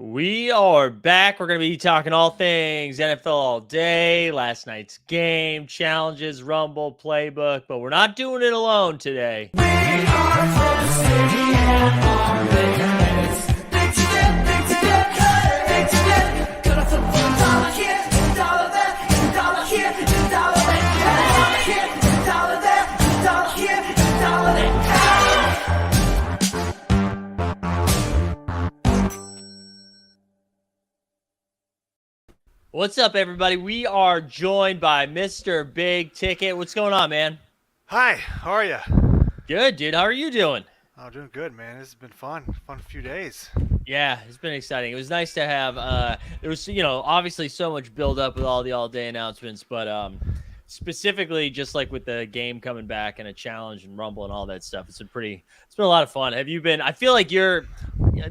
We are back. We're going to be talking all things NFL all day, last night's game, challenges, Rumble, playbook, but we're not doing it alone today. We are from the city and on the heights. Big step, cut, big step. Gonna flip $1 here, $1 there, $1 here, $1 there. $1 here, $1 there, $1 here, $1 there. What's up, everybody? We are joined by Mr. Big Ticket. What's going on, man? Hi, how are you? Good, dude. How are you doing? Oh, doing good, man. This has been fun. Fun few days. Yeah, it's been exciting. It was nice to have, there was, obviously so much build up with all the all-day announcements, but specifically just like with the game coming back and a challenge and Rumble and all that stuff, it's been a lot of fun. Have you been, I feel like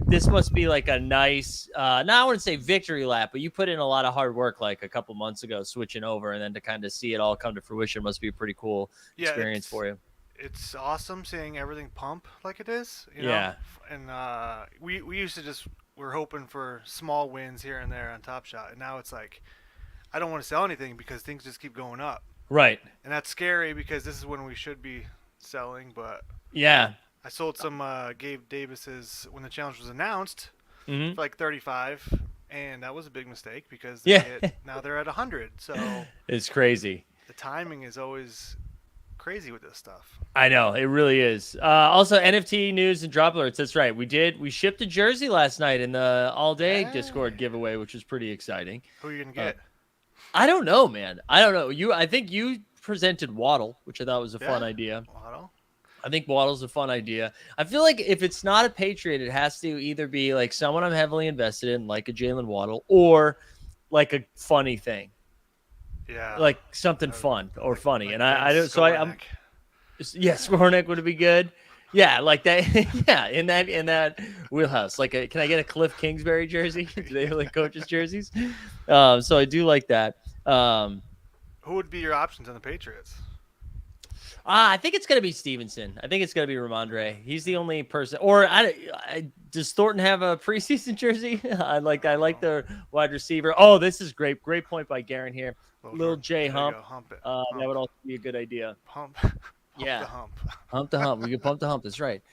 this must be like a nice, I wouldn't say victory lap, but you put in a lot of hard work like a couple months ago switching over, and then to kind of see it all come to fruition must be a pretty cool experience for you. It's awesome seeing everything pump like it is. You know? Yeah. And we used to we're hoping for small wins here and there on Top Shot, and now it's like I don't want to sell anything because things just keep going up. Right. And that's scary because this is when we should be selling, but yeah. I sold some Gabe Davis's when the challenge was announced Mm-hmm. for like 35, and that was a big mistake because now they're at 100. So It's crazy. the timing is always crazy with this stuff. I know, it really is. Also, NFT news and drop alerts. That's right. We shipped a jersey last night in the all-day Discord giveaway, which was pretty exciting. Who are you gonna get? I don't know, man. I don't know. I think you presented Waddle, which I thought was a fun idea. Waddle? I think Waddle's a fun idea. I feel like if it's not a Patriot, it has to either be like someone I'm heavily invested in, like a Jalen Waddle, or like a funny thing. Yeah. Like something fun or funny. Like And I don't, so I'm, yeah, Skornick would be good. Yeah, like that. Yeah, in that wheelhouse. Like, can I get a Cliff Kingsbury jersey? Do they have like coaches jerseys? So I do like that. Who would be your options on the Patriots? I think it's gonna be Stevenson. I think it's gonna be Ramondre. He's the only person. Or does Thornton have a preseason jersey? I like the wide receiver. Oh, this is great. Great point by Garen here. Little J Hump. Hump it. That would also be a good idea. Hump. Yeah. The hump. Hump the hump. We can pump the hump. That's right.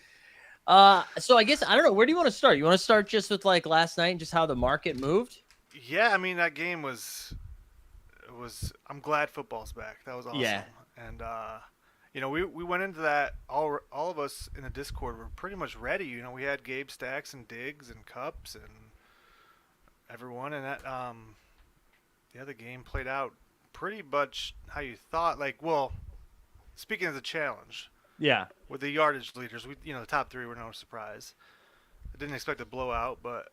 So I guess I don't know. Where do you want to start? You want to start just with like last night and just how the market moved? Yeah, I mean that game was. I'm glad football's back. That was awesome. Yeah. And we went into that all of us in the Discord were pretty much ready. You know, we had Gabe Stacks and Diggs and Cups and everyone, and that the game played out pretty much how you thought. Like, well, speaking of the challenge, Yeah. with the yardage leaders, the top three were no surprise. I didn't expect a blowout, but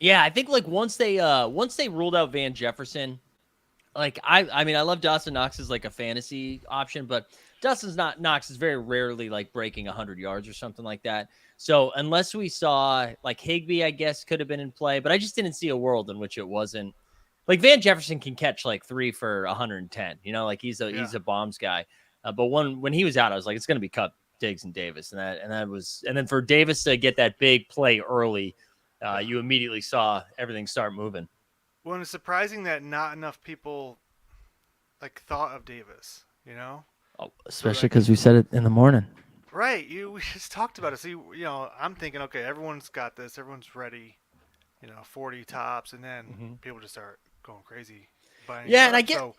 Yeah, I think like once they ruled out Van Jefferson, like I mean I love Dawson Knox as like a fantasy option, but Knox is very rarely like breaking 100 yards or something like that. So unless we saw like Higbee, I guess could have been in play, but I just didn't see a world in which it wasn't. Like Van Jefferson can catch like 3 for 110, like he's a bombs guy. But when he was out, I was like, it's going to be Cup, Diggs, and Davis, and then for Davis to get that big play early, you immediately saw everything start moving. well, it's surprising that not enough people like thought of Davis. Oh, especially because we said it in the morning. Right. We just talked about it. So, I'm thinking, okay, everyone's got this. Everyone's ready. 40 tops, and then people just start going crazy buying. Yeah, and I get. So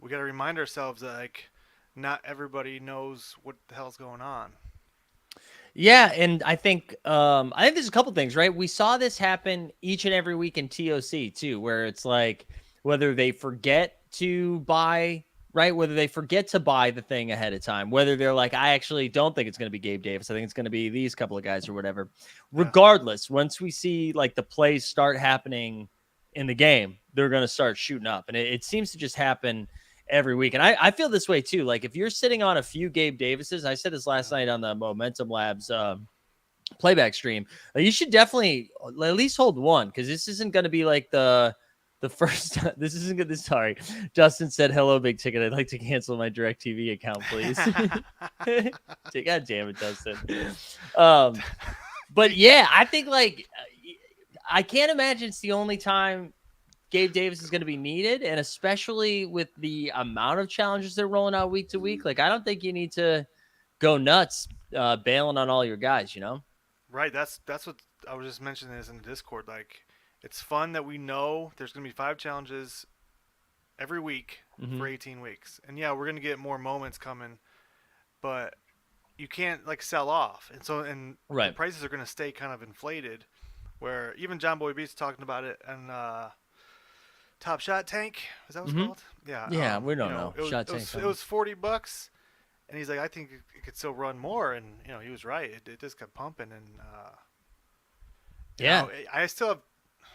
we got to remind ourselves that like not everybody knows what the hell's going on. Yeah, and I think there's a couple things, right? We saw this happen each and every week in TOC too, where it's like whether they forget to buy, right? Whether they forget to buy the thing ahead of time, whether they're like, I actually don't think it's going to be Gabe Davis. I think it's going to be these couple of guys or whatever. Yeah. Regardless, once we see like the plays start happening in the game, they're going to start shooting up. And it seems to just happen every week. And I feel this way too. Like if you're sitting on a few Gabe Davises, I said this last night on the Momentum Labs playback stream, you should definitely at least hold one, because this isn't going to be like the first time. This isn't good. Sorry. Justin said, hello, Big Ticket. I'd like to cancel my DirecTV account, please. God damn it, Justin. But yeah, I think like I can't imagine it's the only time Gabe Davis is going to be needed, and especially with the amount of challenges they're rolling out week to week. Like, I don't think you need to go nuts bailing on all your guys. You know? Right. That's what I was just mentioning this in the Discord. Like, it's fun that we know there's going to be 5 challenges every week Mm-hmm. for 18 weeks, and yeah, we're going to get more moments coming, but you can't like sell off, and the Right. prices are going to stay kind of inflated. Where even John Boy Beats talking about it, and Top Shot Tank, is that what it's Mm-hmm. called? Yeah. Yeah, we You don't know, know. Shot tank it something. was $40, and he's like, I think it could still run more, and you know, he was right. It just kept pumping, and you Yeah. know, I still have.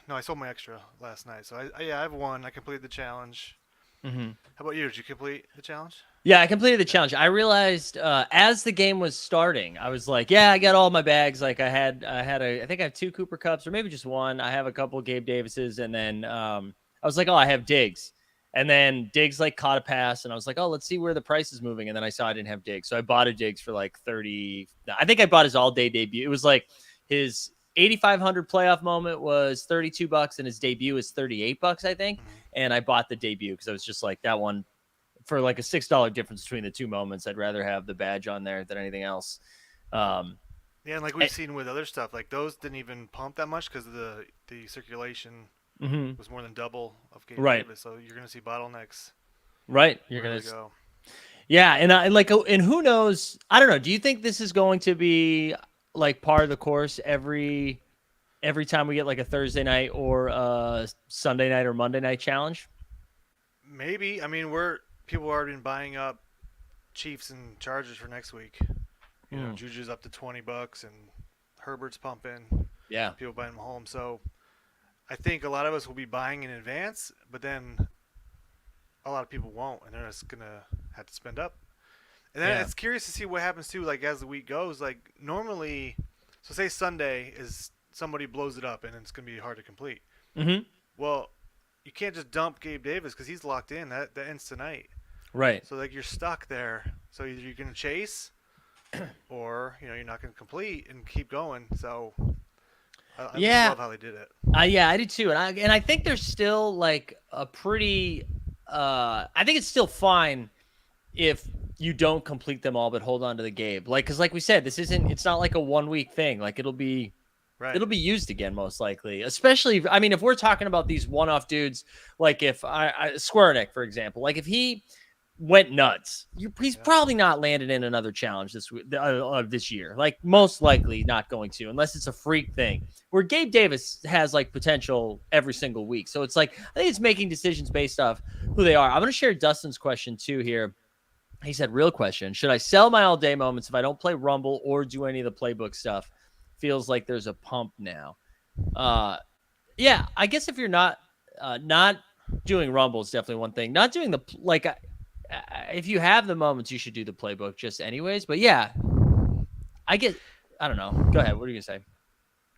No, I sold my extra last night, so yeah, I have one. I completed the challenge. Mm-hmm. How about you? Did you complete the challenge? Yeah, I completed the Yeah. challenge. I realized as the game was starting, I was like, "Yeah, I got all my bags. Like, I think I have 2 Cooper Cups, or maybe just one. I have a couple of Gabe Davises, and then I was like, oh, I have Diggs, and then Diggs like caught a pass, and I was like, oh, let's see where the price is moving, and then I saw I didn't have Diggs, so I bought a Diggs for like 30. I think I bought his all day debut. It was like his 8,500 playoff moment was $32, and his debut is $38, I think. Mhm. And I bought the debut because I was just like that one for like a $6 difference between the two moments. I'd rather have the badge on there than anything else. Um, Yeah, and like we've eh, seen with other stuff, like those didn't even pump that much because the circulation mhm. was more than double of Gabe Right, Davis. So you're gonna see bottlenecks right. You're gonna, really go. yeah, and like, and who knows? I don't know. Do you think this is going to be like part of the course every time we get like a Thursday night or a Sunday night or Monday night challenge? Maybe. I mean, we're people are already been buying up Chiefs and Chargers for next week. You know, Mm, Juju's up to $20 and Herbert's pumping. yeah, People buying them home. So I think a lot of us will be buying in advance, but then a lot of people won't, and they're just gonna have to spend up. And then yeah. it's curious to see what happens too. Like as the week goes, like normally, so say Sunday is somebody blows it up and it's gonna be hard to complete. Hmm. Well, you can't just dump Gabe Davis because he's locked in. That ends tonight. Right. So like you're stuck there. So either you're gonna chase, or you know you're not gonna complete and keep going. So I just Yeah. love how they did it. Yeah, I do too, and I think there's still like a pretty. I think it's still fine if you don't complete them all, but hold on to the game. Like, because like we said, this isn't. It's not like a 1 week thing. Like Right. it'll be used again most likely. Especially, I mean, if we're talking about these one-off dudes, like if Square Nick, for example, like if he went nuts, he's Yeah. probably not landed in another challenge this year. Like most likely not going to, unless it's a freak thing. Where Gabe Davis has like potential every single week, so it's like I think it's making decisions based off who they are. I'm going to share Dustin's question too here. He said, "Real question: should I sell my all day moments if I don't play Rumble or do any of the playbook stuff? Feels like there's a pump now." Uh, yeah, I guess if you're not doing Rumble is definitely one thing. Not doing the like if you have the moments, you should do the playbook just anyways. But yeah, I get. I don't know. Go ahead. What are you gonna say?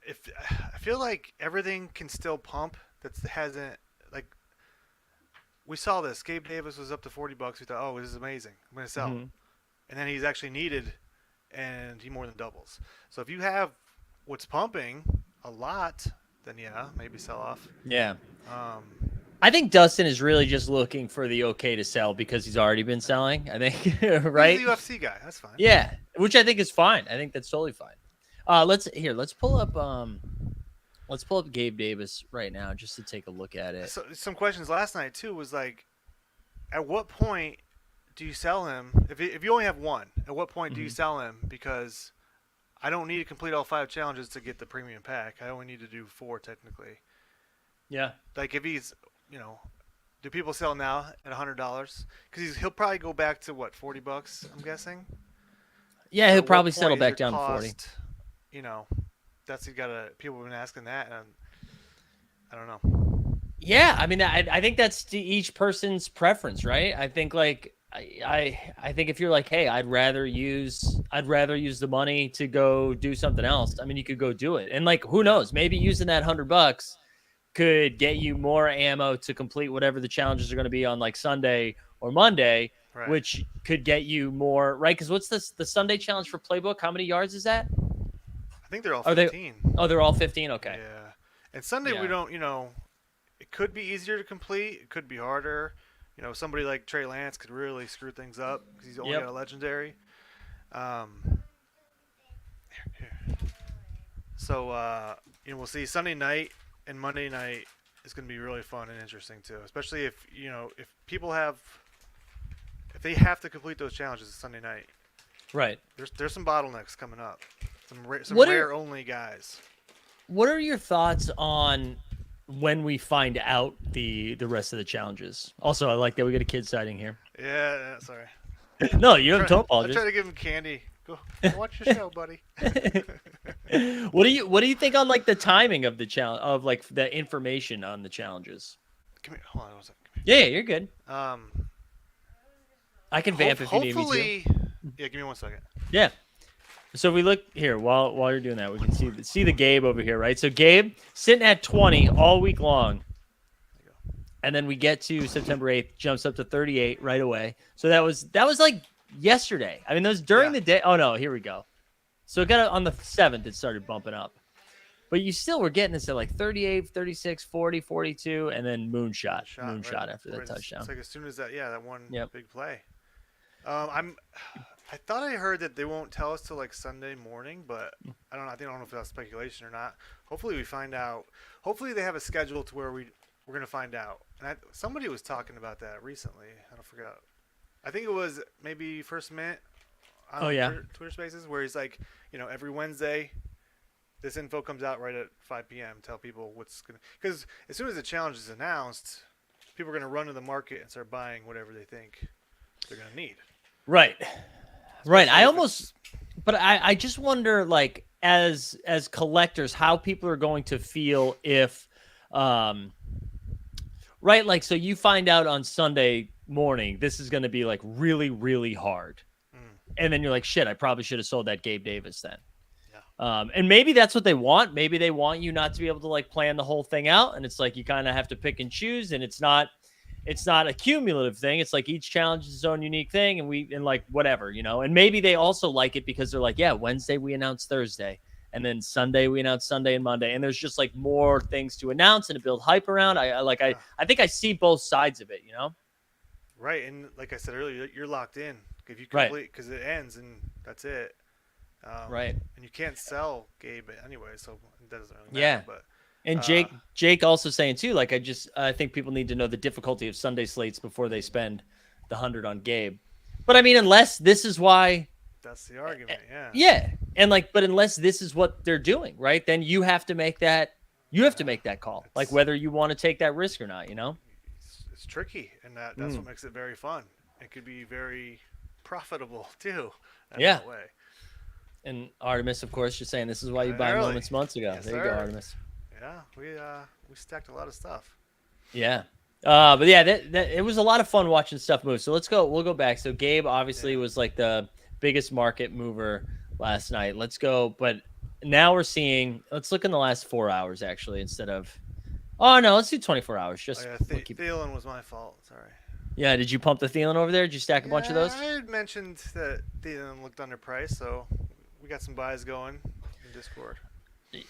If I feel like everything can still pump that hasn't like we saw this. Gabe Davis was up to $40. We thought, oh, this is amazing. I'm gonna sell, Hmm. and then he's actually needed, and he more than doubles. So if you have what's pumping a lot, then yeah, maybe sell off. Yeah, Um, I think Dustin is really just looking for the okay to sell because he's already been selling. I think, but he's a right? UFC guy. That's fine. Yeah, which I think is fine. I think that's totally fine. Let's pull up Gabe Davis right now just to take a look at it. So, some questions last night too was like, at what point do you sell him? If you only have one, at what point do you Hmm. sell him? Because I don't need to complete all 5 challenges to get the premium pack. I only need to do 4 technically. Yeah, Like if he's, you know, do people sell now at $100? Because he'll probably go back to what, $40? I'm guessing. yeah, So he'll at what probably settle point is back your down to 40. cost? You know, that's you gotta. People have been asking that, and I don't know. Yeah, I mean, I think that's to each person's preference, right? I think like I think if you're like, hey, I'd rather use the money to go do something else. I mean, you could go do it, and like, who Yeah. knows? Maybe using that $100 could get you more ammo to complete whatever the challenges are going to be on like Sunday or Monday, Right. which could get you more right. Because what's this the Sunday challenge for playbook? How many yards is that? I think they're all Are they? 15. Oh, they're all 15. Okay. Yeah. And Sunday we Yeah. don't, it could be easier to complete. It could be harder. Somebody like Trey Lance could really screw things up because he's only got Yep. a legendary. Um, here. So we'll see Sunday night and Monday night is going to be really fun and interesting too, especially if people if they have to complete those challenges Sunday night. Right. There's some bottlenecks coming up. Some What rare are only guys. what are your thoughts on when we find out the rest of the challenges? Also, I like that we get a kid sighting here. Yeah, sorry. No, you don't I apologize. try to give him candy. Go watch your show, buddy. What do you think on like the timing of the challenge of like the information on the challenges? Come here. Hold on one second. Yeah, you're good. Um, I can vamp if you need me to. hopefully, yeah. Give me 1 second. Yeah. So if we look here while you're doing that, we can see the Gabe over here, right? So Gabe sitting at 20 all week long. And then we get to September 8th, jumps up to 38 right away. So that was like yesterday. I mean, that was during the day. Oh no, here we go. So it got on the 7th, it started bumping up. But you still were getting this at like 38, 36, 40, 42, and then moonshot Right, after that touchdown. It's like as soon as that one Yep. big play. I thought I heard that they won't tell us till like Sunday morning, but I don't know. I don't know if that's speculation or not. Hopefully we find out. Hopefully they have a schedule to where we're gonna find out. And somebody was talking about that recently. I don't forget. I think it was maybe First Mint on Twitter Spaces where he's like, every Wednesday, this info comes out right at 5 p.m. Tell people what's gonna, because as soon as the challenge is announced, people are gonna run to the market and start buying whatever they think they're gonna need. Right. Right. But I just wonder, like, as collectors, how people are going to feel if, right, like, so you find out on Sunday morning this is going to be like really, really hard, and then you're like, shit, I probably should have sold that Gabe Davis then. And maybe that's what they want. Maybe they want you not to be able to like plan the whole thing out, and it's like you kind of have to pick and choose, and it's not a cumulative thing. It's like each challenge is its own unique thing, and like whatever, and maybe they also like it because they're like, yeah, Wednesday we announce Thursday, and then Sunday we announce Sunday and Monday, and there's just like more things to announce and to build hype around. I think I see both sides of it, Right, and like I said earlier, you're locked in if you complete because it ends and that's it. Right, and you can't sell Gabe anyway, so it doesn't really matter. Yeah. But And Jake also saying too, like I think people need to know the difficulty of Sunday slates before they spend the 100 on Gabe. But I mean, unless this is why, that's the argument, yeah. Yeah, and like, but unless this is what they're doing, right? Then you have to make that. You have to make that call, like whether you want to take that risk or not. It's tricky, and that's what makes it very fun. It could be very profitable too. That way. And Artemis, of course, just saying this is why you buy moments months ago. Yes, there you go, Artemis. Yeah, we stacked a lot of stuff. Yeah. But yeah, it was a lot of fun watching stuff move. So we'll go back. So Gabe obviously was like the biggest market mover last night. Let's go. But now we're seeing, let's look in the last 4 hours actually, instead of, oh no, let's do 24 hours. Just Thielen was my fault. Sorry. Yeah. Did you pump the Thielen over there? Did you stack a bunch of those? I had mentioned that Thielen looked underpriced, so we got some buys going in Discord.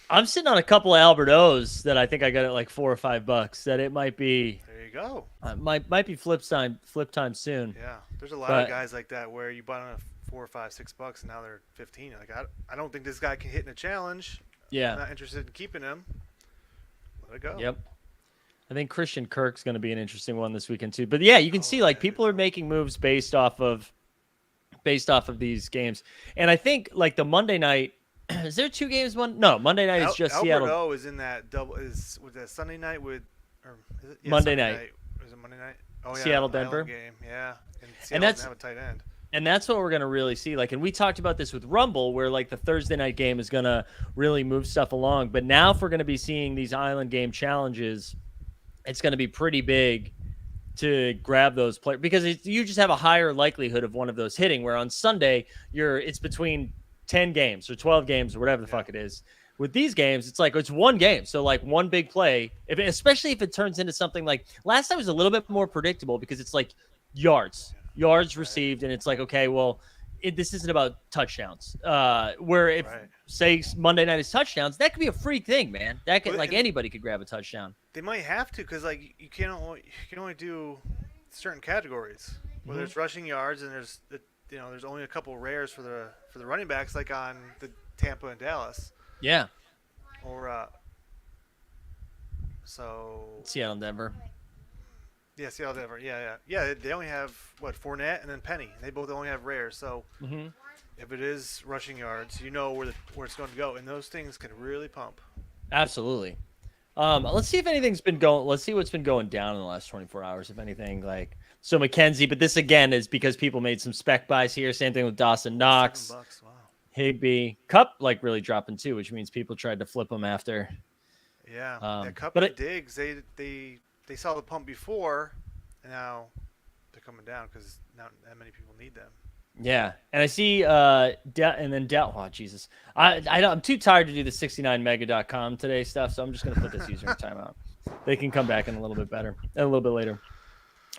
I'm sitting on a couple of Albert O's that I think I got at like $4 or $5 that it might be. There you go. Might be flip time soon. Yeah, there's a lot of guys like that where you bought them at $4, $5, $6 and now they're 15. Like I don't think this guy can hit in a challenge. Yeah. I'm not interested in keeping him. Let it go. Yep. I think Christian Kirk's going to be an interesting one this weekend too. But yeah, you can see like people are making moves based off of these games. And I think like the Monday night, is there 2 games? No, Monday night is just Seattle. Albert O is in that double. Is with that Sunday night with, or is it? Yeah, Monday Sunday night. Is it Monday night? Oh yeah, Seattle Denver game. Yeah, and that's have a tight end. And that's what we're going to really see. Like, and we talked about this with Rumble, where like the Thursday night game is going to really move stuff along. But now if we're going to be seeing these island game challenges, it's going to be pretty big to grab those players because you just have a higher likelihood of one of those hitting, where on Sunday it's between 10 games or 12 games or whatever the fuck it is. With these games, it's like it's one game. So like one big play, especially if it turns into something like last time was a little bit more predictable because it's like yards received. And it's like, okay, well, this isn't about touchdowns. say Monday night is touchdowns, that could be a free thing, man. That could Well, like and anybody could grab a touchdown. they might have to because like you can only do certain categories. Whether Hmm. it's rushing yards and there's only a couple rares for the running backs like on the Tampa and Dallas Yeah, or so Seattle and Denver. yeah, Seattle Denver, yeah. They only have what Fournette and then Penny. They both only have rares. So Hmm. if it is rushing yards, you know where it's going to go, and those things can really pump. Absolutely. Let's see if anything's been going. Let's see what's been going down in the last 24 hours, if anything. Like so, McKenzie. But this again is because people made some spec buys here. Same thing with Dawson Knox, $7, wow. Higby, Cup, like really dropping too, which means people tried to flip them after. Yeah, Cup But and Diggs, they saw the pump before, and now they're coming down because not that many people need them. yeah, and I see and then oh Jesus, I'm too tired to do the 69mega.com today stuff, so I'm just gonna put this user in timeout. They can come back in a little bit better, a little bit later.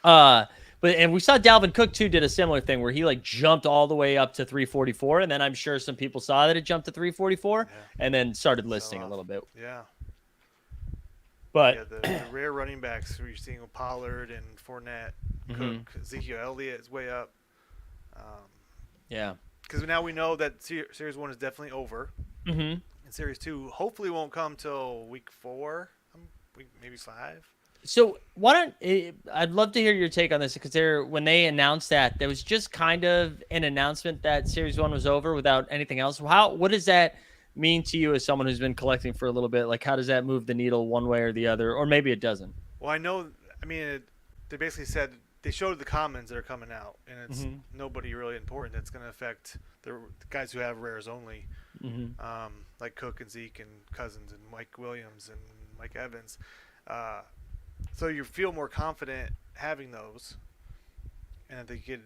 Uh, but and we saw Dalvin Cook too did a similar thing where he like jumped all the way up to 344, and then I'm sure some people saw that it jumped to 344, Yeah, and then started sell listing a off. little bit. Yeah, yeah. But The rare running backs who you're seeing with Pollard and Fournette, mhm, Cook, Ezekiel Elliott is way up. yeah, Because now we know that Series 1 is definitely over. hmm And Series 2 hopefully won't come till week 4, week maybe 5. So why don't I'd love to hear your take on this because when they announced that there was just kind of an announcement that Series 1 was over without anything else. What does that mean to you as someone who's been collecting for a little bit? Like how does that move the needle one way or the other, or maybe it doesn't? Well, I know. I mean, they basically said they showed the commons that are coming out, and it's Mhm. nobody really important that's going to affect the guys who have rares only, Mhm. like Cook and Zeke and Cousins and Mike Williams and Mike Evans. So you feel more confident having those, and that they could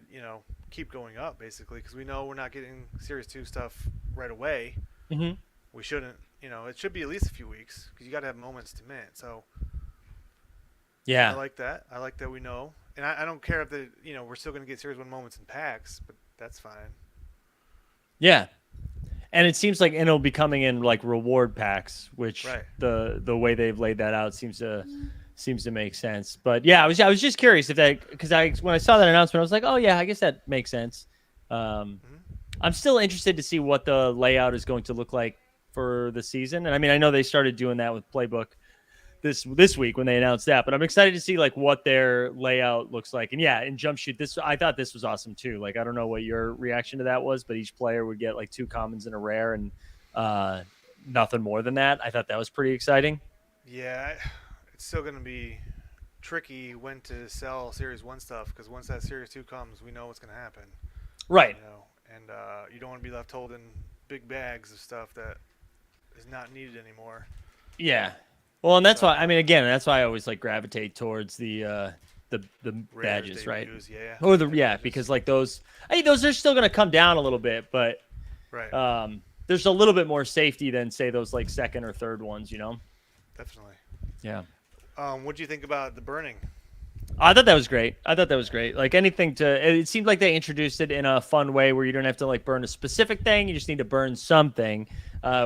keep going up basically because we know we're not getting Series 2 stuff right away. Mhm. We shouldn't. It should be at least a few weeks because you got to have moments to mint. So I Yeah. like that. I like that we know, and I don't care if we're still going to get Series 1 moments in packs, but that's fine. Yeah. And it seems like it'll be coming in like reward packs, which Right. the way they've laid that out seems to make sense. But yeah, I was just curious if that because when I saw that announcement, I was like, oh yeah, I guess that makes sense. hmm I'm still interested to see what the layout is going to look like for the season. And I mean, I know they started doing that with playbook this week when they announced that, but I'm excited to see like what their layout looks like. And yeah, in jump shoot, I thought this was awesome too. Like I don't know what your reaction to that was, but each player would get like 2 commons and a rare and uh nothing more than that. I thought that was pretty exciting. Yeah, it's still going to be tricky when to sell Series 1 stuff because once that Series 2 comes, we know what's going to happen. Right. And you don't want to be left holding big bags of stuff that is not needed anymore. Yeah. Well, and that's So why I mean again, that's why I always like gravitate towards the rares badges, they right? use, yeah. Or the Yeah, yeah, badges. because like those those are still going to come down a little bit, but Right, there's a little bit more safety than say those like second or third ones, you know? definitely. Yeah. What do you think about the burning? I thought that was great. I thought that was great. Like anything it seemed like they introduced it in a fun way where you don't have to like burn a specific thing. You just need to burn something,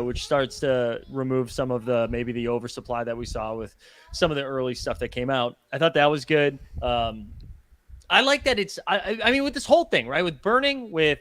which starts to remove some of maybe the oversupply that we saw with some of the early stuff that came out. I thought that was good. I like that I mean, with this whole thing, right? With burning with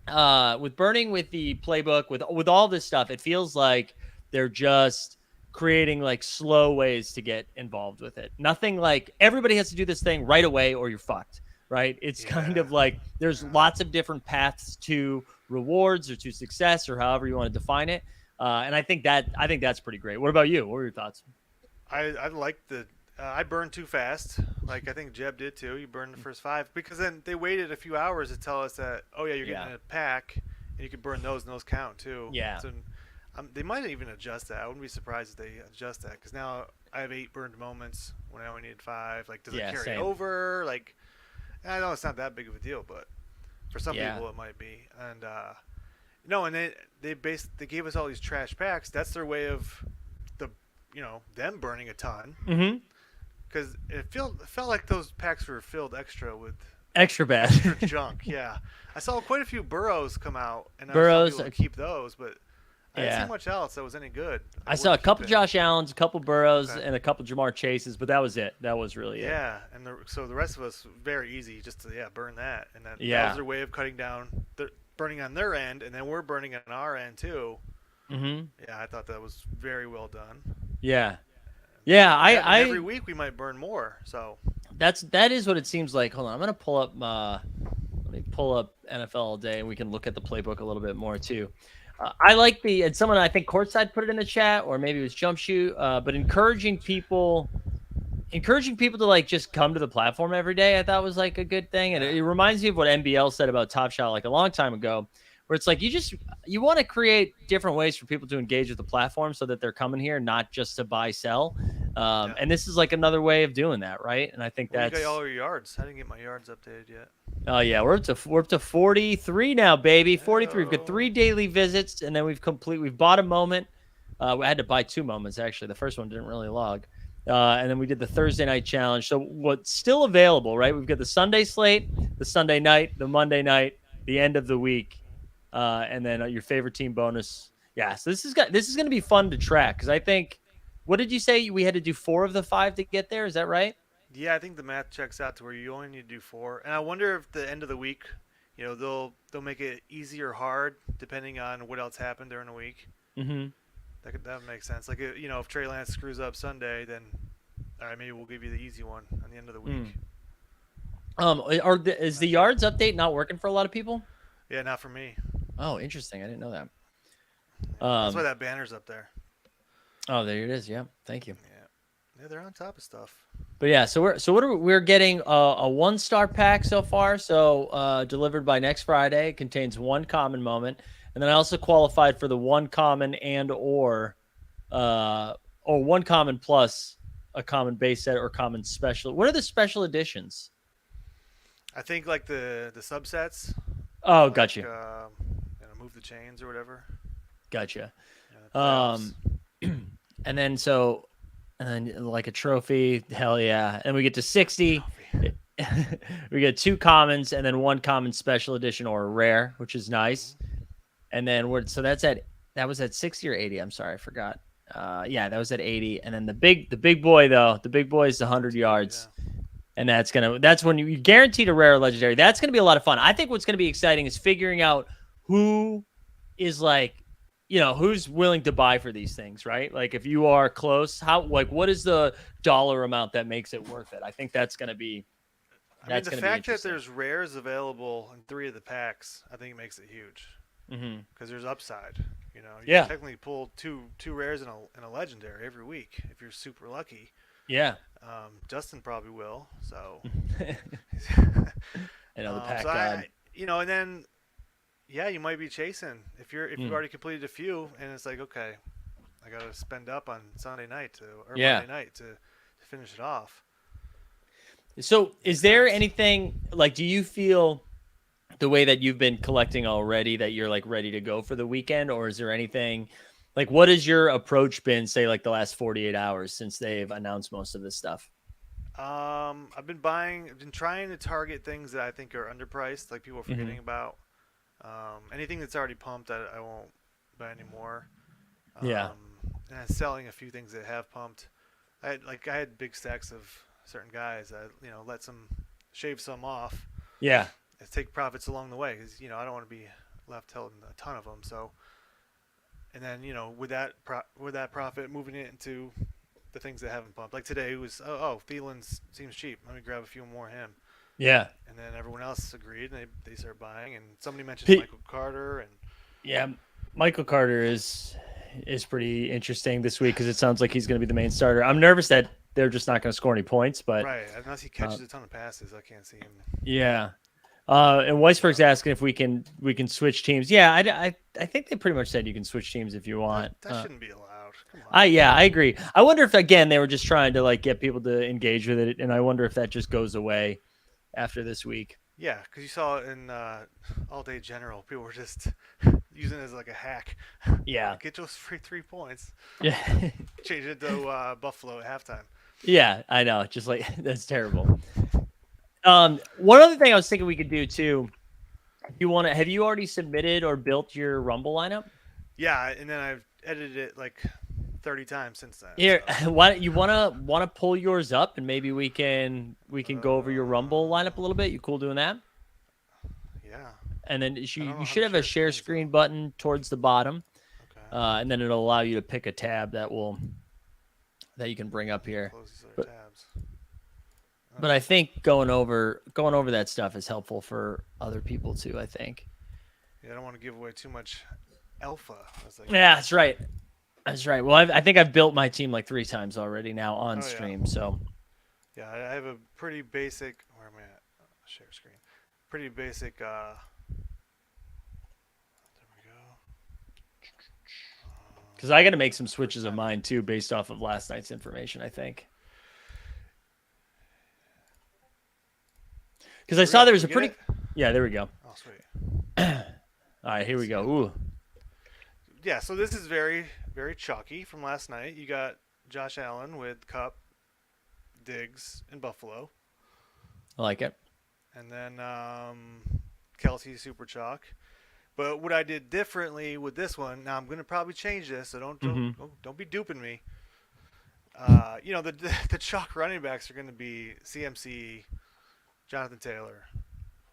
the playbook, with all this stuff, it feels like they're just creating like slow ways to get involved with it. Nothing like everybody has to do this thing right away or you're fucked, right? It's kind Yeah. of like there's Yeah. lots of different paths to rewards or to success or however you want to define it. And I think that's pretty great. What about you? What were your thoughts? I like the. I burned too fast. Like I think Jeb did too. You burned the first 5 because then they waited a few hours to tell us that you're getting Yeah. a pack and you could burn those and those count too. Yeah. So they might even adjust that. I wouldn't be surprised if they adjust that because now I have 8 burned moments when I only needed 5. Like does Yeah, it carry same. over? Like I know it's not that big of a deal, but for some Yeah. people it might be. And no, and they gave us all these trash packs. That's their way of them burning a ton. Mm-hmm. Because it felt like those packs were filled extra with Extra bad. extra junk. Yeah, I saw quite a few burrows come out, and I was Burrows, telling people to keep those, but I didn't see Yeah. much else that was any good. I Like, what saw a did you couple pick? Josh Allens, a couple Burrows, Okay. and a couple Jamar Chases, but that was it. That was really it. Yeah, and so the rest of us very easy just to burn that, and that was Yeah. their way of cutting down, burning on their end, and then we're burning on our end too. Mm-hmm. Yeah, I thought that was very well done. Yeah. Yeah. And every I week we might burn more. So that is what it seems like. Hold on, I'm gonna pull up. Let me pull up NFL all day, and we can look at the playbook a little bit more too. I like and someone I think courtside put it in the chat, or maybe it was jump shoot. But encouraging people to like just come to the platform every day, I thought was like a good thing. And it reminds me of what NBL said about Top Shot like a long time ago, where it's like you want to create different ways for people to engage with the platform so that they're coming here not just to buy sell. yeah. And this is like another way of doing that, right? And I think Well, you got that's all your yards. I didn't get my yards updated yet. oh yeah, we're up to 43 now, baby. 43. We've got Oh, 3 daily visits, and then we've bought a moment. We had to buy 2 moments actually. The first one didn't really log. And then we did the Thursday night challenge. So what's still available, right? We've got the Sunday slate, the Sunday night, the Monday night, the end of the week, and then your favorite team bonus. Yeah, so this is going to be fun to track because I think. What did you say? We had to do 4 of the 5 to get there. Is that right? yeah. I think the math checks out to where you only need to do four. And I wonder if the end of the week, they'll make it easy or hard depending on what else happened during the week. Mm-hmm. That makes sense. Like if Trey Lance screws up Sunday, then all right, maybe we'll give you the easy one on the end of the week. Is the yards update not working for a lot of people? Yeah, not for me. Oh, interesting. I didn't know that. That's why Um, that banner's up there. oh, there it is. Yeah, thank you. Yeah, they're on top of stuff. But yeah, we're getting a 1-star pack so far. So delivered by next Friday. It contains 1 common moment, and then I also qualified for the 1 common and or 1 common plus a common base set or common special. What are the special editions? I think like the subsets, Oh, like gotcha, move the chains or whatever. gotcha. The playoffs. Um, and then like a trophy, hell yeah, and we get to 60. Trophy. We get 2 commons and then 1 common special edition or a rare, which is nice. And then that was at 60 or 80. I'm sorry, I forgot. Yeah, that was at 80. And then the big boy though, the big boy is the 100 yards. Yeah. And that's when you guaranteed a rare or legendary. That's gonna be a lot of fun. I think what's gonna be exciting is figuring out who is like, who's willing to buy for these things, right? Like if you are close, what is the dollar amount that makes it worth it? I think that's gonna be I mean, the gonna be fact that interesting. there's rares available in 3 of the packs, I think makes it huge Mm-hmm. because there's upside. You Yeah. can technically pull two rares and a legendary every week if you're super lucky. Yeah. Justin probably will. So, I know the pack so god. and then you might be chasing if you've already completed a few, and it's like okay, I gotta spend up on Sunday night or Yeah. Monday night to finish it off. So is there anything like, do you feel the way that you've been collecting already that you're like ready to go for the weekend? Or is there anything like, what has your approach been, say like the last 48 hours since they've announced most of this stuff? I've been trying to target things that I think are underpriced, like people are Mm-hmm. forgetting about. Anything that's already pumped, I won't buy anymore. Yeah. And I'm selling a few things that have pumped. I had big stacks of certain guys. I shave some off Yeah. and take profits along the way because I don't want to be left holding a ton of them. So, and then with that profit, moving it into the things that haven't pumped. Like today, it was Thielen seems cheap. Let me grab a few more of him. Yeah. And then everyone else agreed, and they started buying. And somebody mentioned P- Michael Carter, and Yeah. Michael Carter is pretty interesting this week because it sounds like he's going to be the main starter. I'm nervous that they're just not going to score any points, but right, unless he catches a ton of passes, I can't see him. yeah. And Weisberg's asking if we can switch teams. Yeah, I think they pretty much said you can switch teams if you want. That shouldn't be allowed. Come on. I agree. I wonder if again they were just trying to like get people to engage with it, and I wonder if that just goes away after this week. Yeah, because you saw it in All Day General, people were just using it as like a hack. Yeah. Get those free 3 points. Yeah. Change it to Buffalo at halftime. Yeah, I know. Just like that's terrible. One other thing I was thinking we could do too. Have you already submitted or built your Rumble lineup? Yeah, and then I've edited it like 30 times since then. Here, So why you wanna pull yours up and maybe we can go over your Rumble lineup a uh, little bit. You cool doing that? yeah, And then I don't you know how should to have a share share screens screen though. button towards the bottom, Okay, and then it'll allow you to pick a tab that you can bring up here. close these other But tabs. but I think going over that stuff is helpful for other people too. I think. Yeah, I don't want to give away too much alpha, as they Yeah, call it. that's right. That's right. Well, I think I've built my team like 3 times already now on Oh yeah, stream. So yeah. I have a pretty basic. Where am I at? Share screen. Pretty basic. There we go. because I got to make some First switches of time. mine too based off of last night's information. I think because I Here we saw go. there Did was we a get pretty. it? Yeah, there we go. Oh sweet. All right, here we See go. it. Ooh, Yeah. So this is very very chalky from last night. You got Josh Allen with Cup, Diggs, and Buffalo, I like it. and then Kelsey Super Chalk. But what I did differently with this one, now I'm going to probably change this, so Hmm. don't be duping me. The the chalk running backs are going to be CMC, Jonathan Taylor,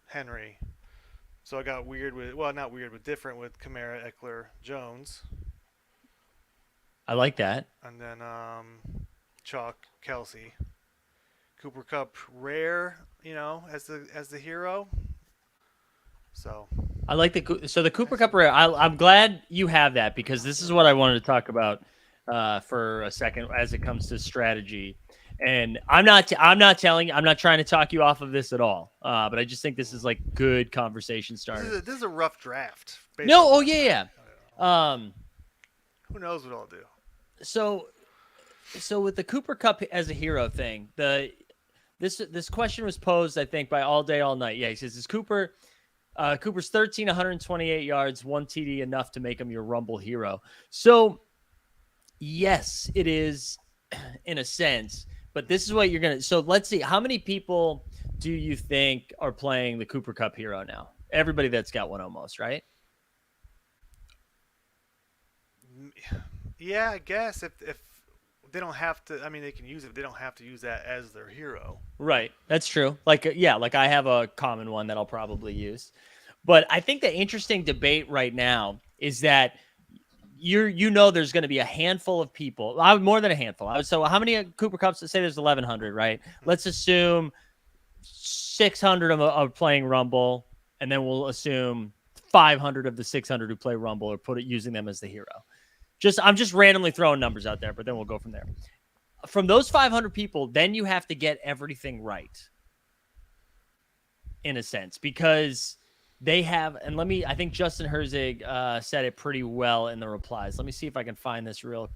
Henry. So I got weird with not weird but different with Kamara, Eckler, Jones, I like that. and then chalk Kelsey, Cooper Cup rare, as the hero. So I like the Cooper Cup rare. I'm glad you have that because this is what I wanted to talk about for a second as it comes to strategy. And I'm not trying to talk you off of this at all. But I just think this is like good conversation starter. this is a rough draft based No, off oh last yeah, night. yeah. Um, Who knows what I'll do? so so with the Cooper Cup as a hero thing, this question was posed, I think, by All Day All Night. Yeah, he says, "Is Cooper's 13, 128 yards, 1 TD enough to make him your Rumble hero?" So yes, it is in a sense, but this is what you're gonna. So let's see, how many people do you think are playing the Cooper Cup hero now? Everybody that's got one almost, right? Yeah, I guess if they don't have to, I mean, they can use it. They don't have to use that as their hero. Right. That's true. Like, yeah, like I have a common one that I'll probably use. But I think the interesting debate right now is that there's going to be a handful of people, more than a handful. So how many Cooper Cups? Say there's 1,100, right? Let's assume 600 of them are playing Rumble, and then we'll assume 500 of the 600 who play Rumble are using them as the hero. I'm just randomly throwing numbers out there, but then we'll go from there. From those 500 people, then you have to get everything right, in a sense, because they have. And I think Justin Herzig said it pretty well in the replies. Let me see if I can find this quickly.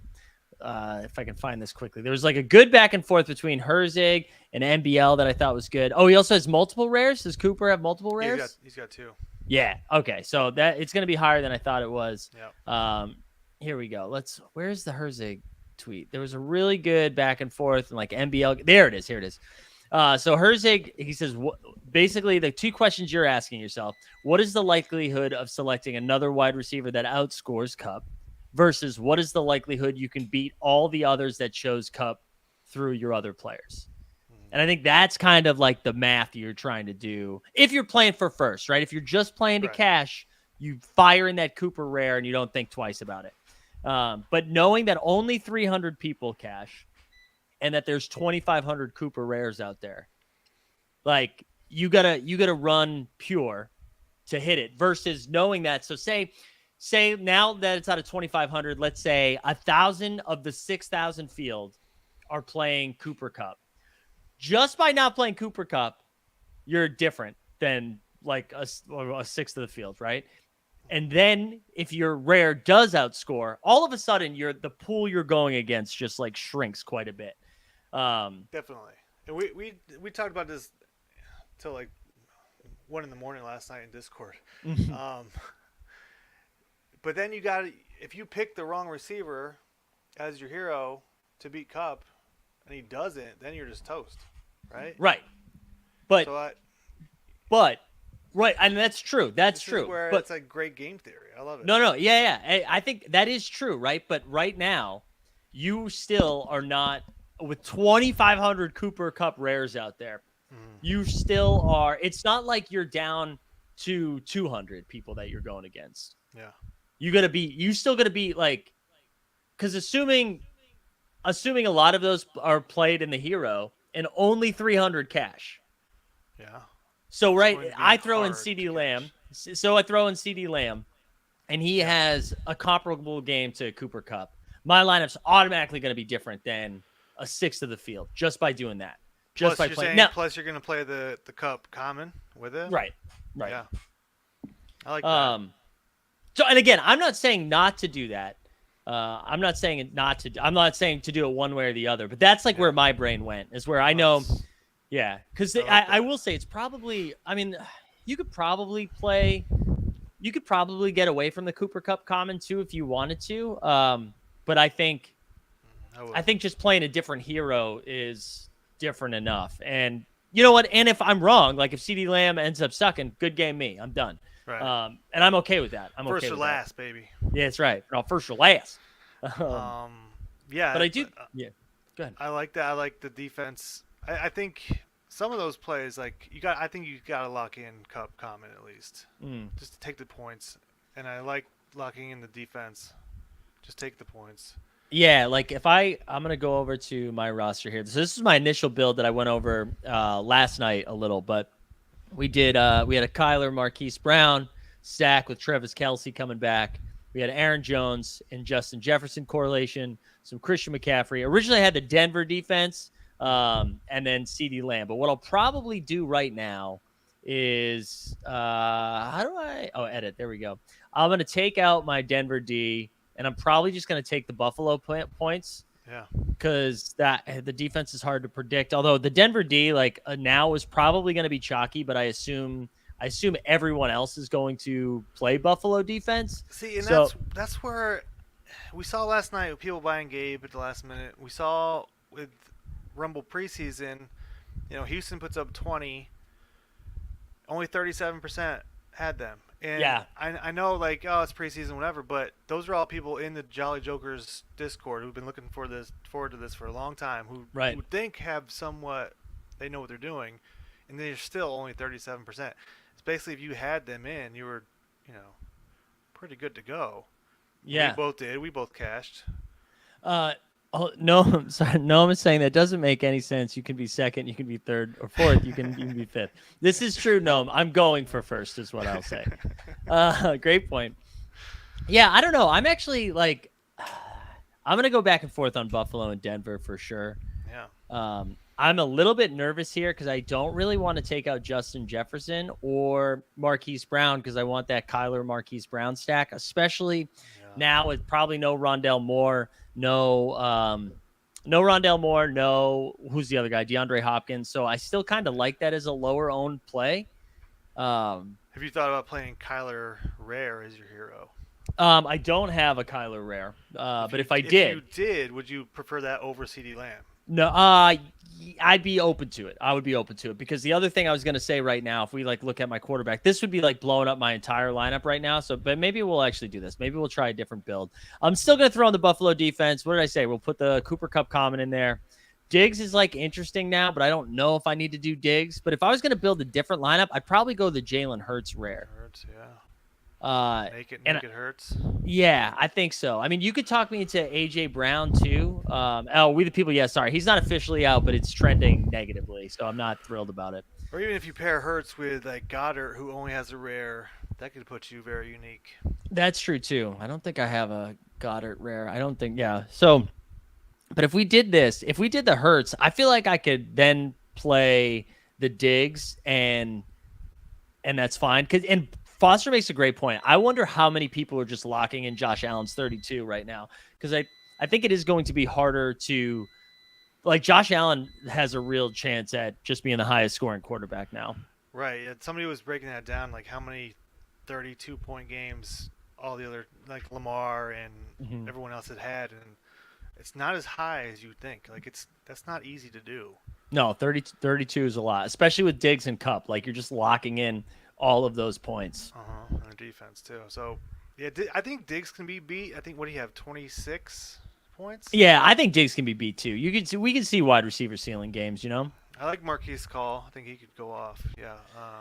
There was like a good back and forth between Herzig and NBL that I thought was good. Oh, he also has multiple rares. Does Cooper have multiple rares? Yeah, he's got two. Yeah. Okay. So that it's going to be higher than I thought it was. Yeah. Here we go. Where's the Herzig tweet? There was a really good back and forth and like NBL. There it is. Here it is. So Herzig, he says, basically the two questions you're asking yourself: what is the likelihood of selecting another wide receiver that outscores Cup, versus what is the likelihood you can beat all the others that chose Cup through your other players? And I think that's kind of like the math you're trying to do if you're playing for first, right? If you're just playing to Right. cash, you fire in that Cooper rare and you don't think twice about it. But knowing that only 300 people cash and that there's 2,500 Cooper rares out there, like you gotta run pure to hit it. Versus knowing that, so say now that it's out of 2,500, let's say 1,000 of the 6,000 field are playing Cooper Cup. Just by not playing Cooper Cup, you're different than like a sixth of the field, right? And then if your rare does outscore, all of a sudden the pool you're going against just like shrinks quite a bit. Definitely. And we talked about this till like 1 a.m. last night in Discord. um, but then if you pick the wrong receiver as your hero to beat Cup, and he doesn't, then you're just toast, right? Right. But So but Right, and that's true. That's This is true. where But it's like great game theory. I love it. no, yeah. I think that is true, right? But right now, you still are not with 2,500 Cooper Cup rares out there. Mm, You still are. It's not like you're down to 200 people that you're going against. yeah. You still gonna be like, because assuming a lot of those are played in the hero and only 300 cash. Yeah. So It's going right, to be I throw in hard to CD Lamb. cash. So I throw in CD Lamb, and he Yeah. has a comparable game to Cooper Cup. My lineup's automatically going to be different than a sixth of the field just by doing that. Just Plus, by you're playing saying now. plus you're going to play the cup common with it. Right, right. Yeah. I like that. Um. So and again, I'm not saying not to do that. I'm not saying not to. I'm not saying to do it one way or the other. But that's like Yeah. where my brain went. Is where I know. Nice. Yeah, because I like I that. will say it's probably. I mean, you could probably play. You could probably get away from the Cooper Cup common too if you wanted to. But I I would. think just playing a different hero is different enough. And you know what? And if I'm wrong, like if CD Lamb ends up sucking, good game me. I'm done. Right. And I'm okay with that. I'm First okay or with that. last, baby. Yeah, that's right. No, first or last. Um, Um. Yeah. but I do. Yeah. Go ahead. I like that. I like the defense. I think some of those plays, like you got, I think you got to lock in cup common at least, Mm. just to take the points. And I like locking in the defense. Just take the points. Yeah, like if I'm gonna go over to my roster here. So this is my initial build that I went over last night a little, but we had a Kyler Marquise Brown stack with Travis Kelsey coming back. We had Aaron Jones and Justin Jefferson correlation, some Christian McCaffrey. Originally I had the Denver defense, and then CD Lamb. But what I'll probably do right now is how do I edit. There we go. I'm gonna take out my Denver D, and I'm probably just gonna take the Buffalo points Yeah. because that the defense is hard to predict. Although the Denver D now is probably going to be chalky, but I assume everyone else is going to play Buffalo defense. See, and So that's where we saw last night with people buying Gabe at the last minute. We saw with Rumble preseason, Houston puts up 20, only 37% had them. And yeah, I know, like, oh, it's preseason, whatever, but those are all people in the Jolly Jokers Discord who've been looking forward to this for a long time, who right. would think have somewhat, they know what they're doing, and they're still only 37%. It's basically if you had them in, you were, pretty good to go. Yeah. We both did. We both cashed. No, I'm sorry. No, I'm saying that doesn't make any sense. You can be second, you can be third, or fourth. You can be fifth. This is true. No, I'm going for first, is what I'll say. Great point. Yeah, I don't know. I'm actually like, I'm gonna go back and forth on Buffalo and Denver for sure. Yeah. I'm a little bit nervous here because I don't really want to take out Justin Jefferson or Marquise Brown because I want that Kyler Marquise Brown stack, especially Yeah. now with probably no Rondell Moore, no Rondell Moore, no who's the other guy, DeAndre Hopkins. So I still kind of like that as a lower owned play. Have you thought about playing Kyler Rare as your hero? I don't have a Kyler Rare, but if I did, you did, would you prefer that over CD Lamb? no, I'd be open to it. I would be open to it because the other thing I was going to say right now, if we look at my quarterback, this would be like blowing up my entire lineup right now. So, but maybe we'll actually do this. Maybe we'll try a different build. I'm still going to throw in the Buffalo defense. What did I say? We'll put the Cooper Cup common in there. Diggs is interesting now, but I don't know if I need to do Diggs. But if I was going to build a different lineup, I'd probably go the Jalen Hurts rare. Hurts, yeah. Make And it hurts. yeah, I think so. I mean, you could talk me into AJ Brown too. We the people. Yeah, sorry, he's not officially out, but it's trending negatively, so I'm not thrilled about it. Or even if you pair Hurts with like Goddard, who only has a rare, that could put you very unique. That's true too. I don't think I have a Goddard rare. I don't think. Yeah. So, but if we did the Hurts, I feel like I could then play the Diggs and that's fine. And Foster makes a great point. I wonder how many people are just locking in Josh Allen's 32 right now because I think it is going to be harder to Josh Allen has a real chance at just being the highest scoring quarterback now. Right. And somebody was breaking that down, like how many 32-point games all the other, like Lamar and everyone else had, and it's not as high as you'd think. Like that's not easy to do. No, 32 is a lot, especially with Diggs and Cup. Like you're just locking in all of those points. And their defense too. So yeah, I think Diggs can be beat. I think what do you have 26 points? Yeah, I think Diggs can be beat too. You can see, we can see wide receiver ceiling games, you know. I like Marquise Call. I think he could go off. Yeah.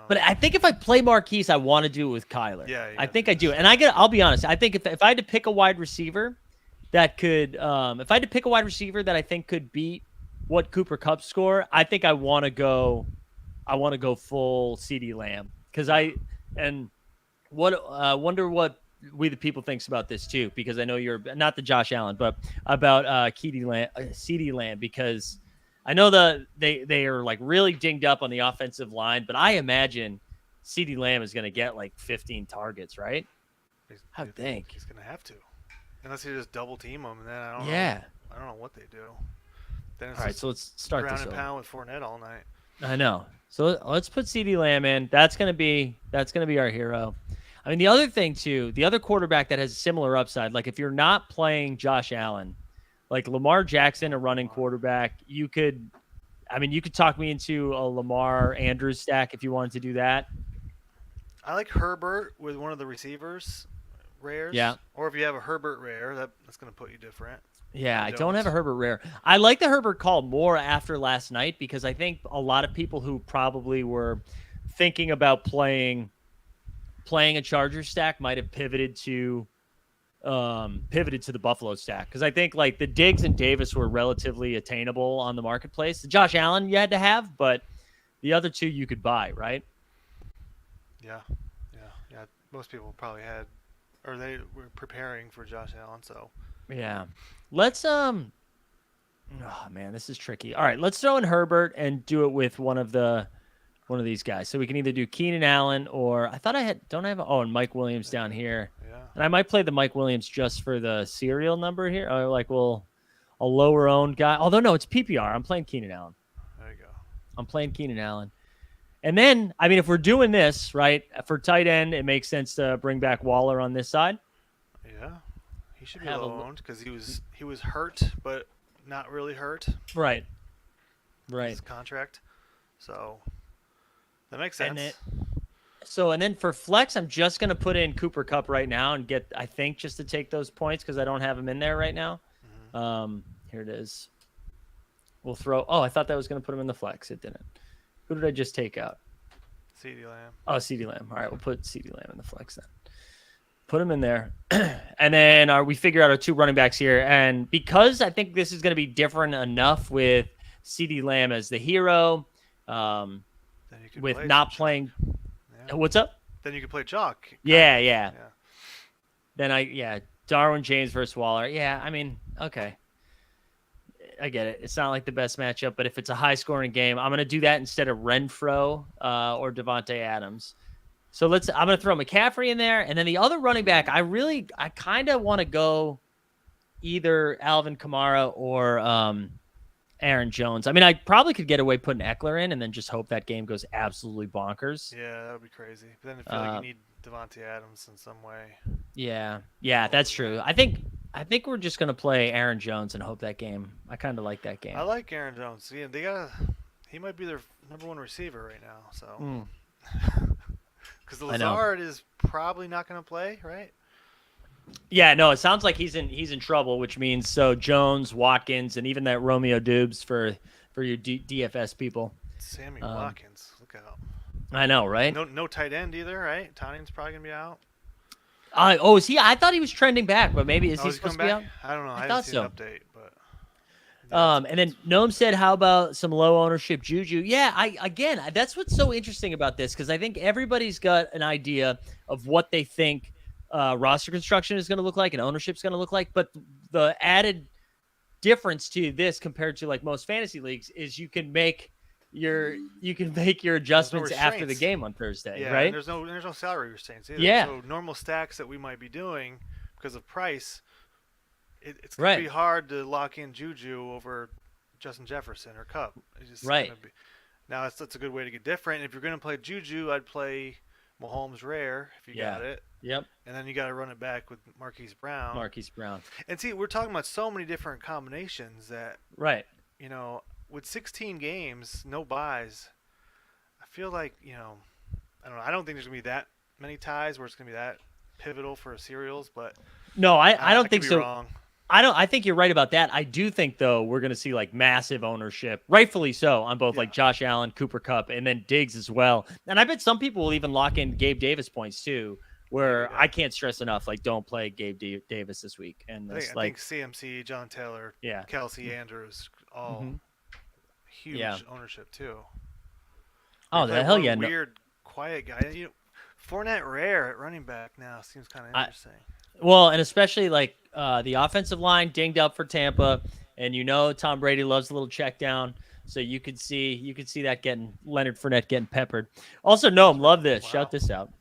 But I think if I play Marquise, I want to do it with Kyler. Yeah, you I gotta think do I do. this. And I'll be honest. I think if I had to pick a wide receiver that could, if I had to pick a wide receiver that I think could beat what Cooper Kupp score, I think I want to go. I want to go full CD Lamb because wonder what we the people thinks about this too, because I know you're not the Josh Allen, but about CD Lamb, because I know they are like really dinged up on the offensive line, but I imagine CD Lamb is going to get like 15 targets, right? I would think he's gonna have to, unless you just double team him, and then I don't know. Yeah. I don't know what they do. Then it's All right, just so let's start ground this and over. pound with Fournette all night. I know. So let's put CD Lamb in. That's gonna be our hero. I mean, the other thing too, the other quarterback that has similar upside, like if you're not playing Josh Allen, like Lamar Jackson, a running quarterback, you could talk me into a Lamar Andrews stack if you wanted to do that. I like Herbert with one of the receivers, rares. Yeah. Or if you have a Herbert rare, that's gonna put you different. Yeah, I don't have a Herbert rare. I like the Herbert call more after last night because I think a lot of people who probably were thinking about playing a Charger stack might have pivoted to the Buffalo stack, because I think like the Diggs and Davis were relatively attainable on the marketplace. The Josh Allen you had to have, but the other two you could buy, right? Yeah. Most people probably had, or they were preparing for Josh Allen. So Yeah. Let's oh man, this is tricky. All right, let's throw in Herbert and do it with one of these guys. So we can either do Keenan Allen, or I thought and Mike Williams down here. yeah, And I might play the Mike Williams just for the serial number here. Or like, well, a lower owned guy. Although no, it's PPR. I'm playing Keenan Allen. there you go. I'm playing Keenan Allen. And then, I mean, if we're doing this, right, for tight end, it makes sense to bring back Waller on this side. Yeah, he should be Have a low owned because he was hurt, but not really hurt. Right. His contract, so that makes sense. And then for flex, I'm just going to put in Cooper Kupp right now and get, I think, just to take those points because I don't have him in there right now. Here it is. We'll throw. Oh, I thought that was going to put him in the flex. It didn't. Who did I just take out? CeeDee Lamb. Oh, CeeDee Lamb. All right, we'll put CeeDee Lamb in the flex then. Put him in there. And then we figure out our two running backs here. And because I think this is going to be different enough with CeeDee Lamb as the hero, with not playing. Yeah. What's up? Then you can play Chalk. Yeah. Then Darwin James versus Waller. Yeah, I mean, okay. I get it. It's not like the best matchup, but if it's a high-scoring game, I'm going to do that instead of Renfro or Devontae Adams. So I'm going to throw McCaffrey in there, and then the other running back, I kind of want to go either Alvin Kamara or Aaron Jones. I mean, I probably could get away putting Eckler in and then just hope that game goes absolutely bonkers. Yeah, that would be crazy. But then I feel like you need Devontae Adams in some way. Yeah, that's true. I think we're just gonna play Aaron Jones and hope that game. I kind of like that game. I like Aaron Jones. Yeah, he might be their number one receiver right now. So, because Lazard is probably not going to play, right? Yeah, no. It sounds like he's in trouble, which means so Jones, Watkins, and even that Romeo Dubes for your DFS people. Sammy Watkins, look out! I know, right? No tight end either, right? Tanning's probably gonna be out. Is he? I thought he was trending back, but maybe is he supposed to be out? I don't know. I thought haven't seen so. an update, but. And then Noam said, "How about some low ownership Juju?" Yeah, that's what's so interesting about this, because I think everybody's got an idea of what they think roster construction is going to look like and ownership is going to look like, but the added difference to this compared to like most fantasy leagues is you can make your adjustments after the game on Thursday, yeah, right? And there's no salary restraints either. Yeah. So normal stacks that we might be doing because of price, it's Right. going to be hard to lock in Juju over Justin Jefferson or Kupp. It's just Right. gonna be, now that's a good way to get different. If you're going to play Juju, I'd play Mahomes rare if you got it. Yep. And then you got to run it back with Marquise Brown. And see, we're talking about so many different combinations that, Right. you know, with 16 games, no buys, I feel like, you know, I don't know. I don't think there's gonna be that many ties where it's gonna be that pivotal for cereals, but No, I I don't could think be so. wrong. I think you're right about that. I do think though we're going to see like massive ownership, rightfully so, on both Yeah, like Josh Allen, Cooper Cup, and then Diggs as well. And I bet some people will even lock in Gabe Davis points too, maybe. where Yeah. I can't stress enough like don't play Davis this week. And I this think like CMC, John Taylor, yeah. Kelsey, Andrews, all Hmm. Yeah. huge ownership too. We Oh, play the hell one yeah. No, weird quiet guy. Fournette rare at running back now seems kind of I interesting. well, and especially like the offensive line dinged up for Tampa, and Tom Brady loves a little check down. So you could see that getting Leonard Fournette getting peppered. Also, Noam, love this. Shout Wow. this out.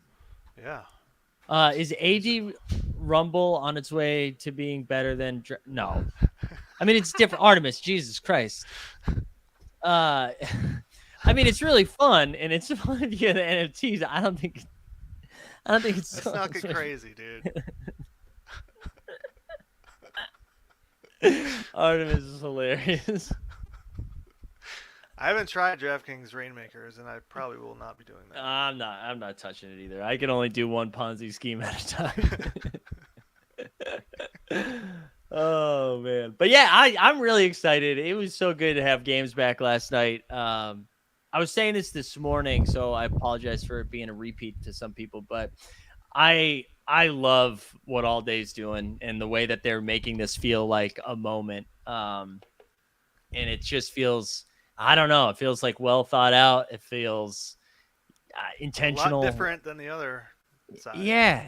Yeah. Is Who's it? AD Rumble on its way to being better than no? I mean, it's different. Artemis, Jesus Christ. Uh, I mean, it's really fun, and it's fun to get the NFTs. I don't think it's Let's so. not get crazy, dude. Artemis is hilarious. I haven't tried DraftKings Rainmakers, and I probably will not be doing that. I'm not touching it either. I can only do one Ponzi scheme at a time. Oh man. But yeah, I'm really excited. It was so good to have games back last night. I was saying this morning, so I apologize for it being a repeat to some people, but I love what All Day's doing and the way that they're making this feel like a moment. And it just feels, I don't know, it feels like well thought out. It feels A lot intentional. different than the other side. Yeah.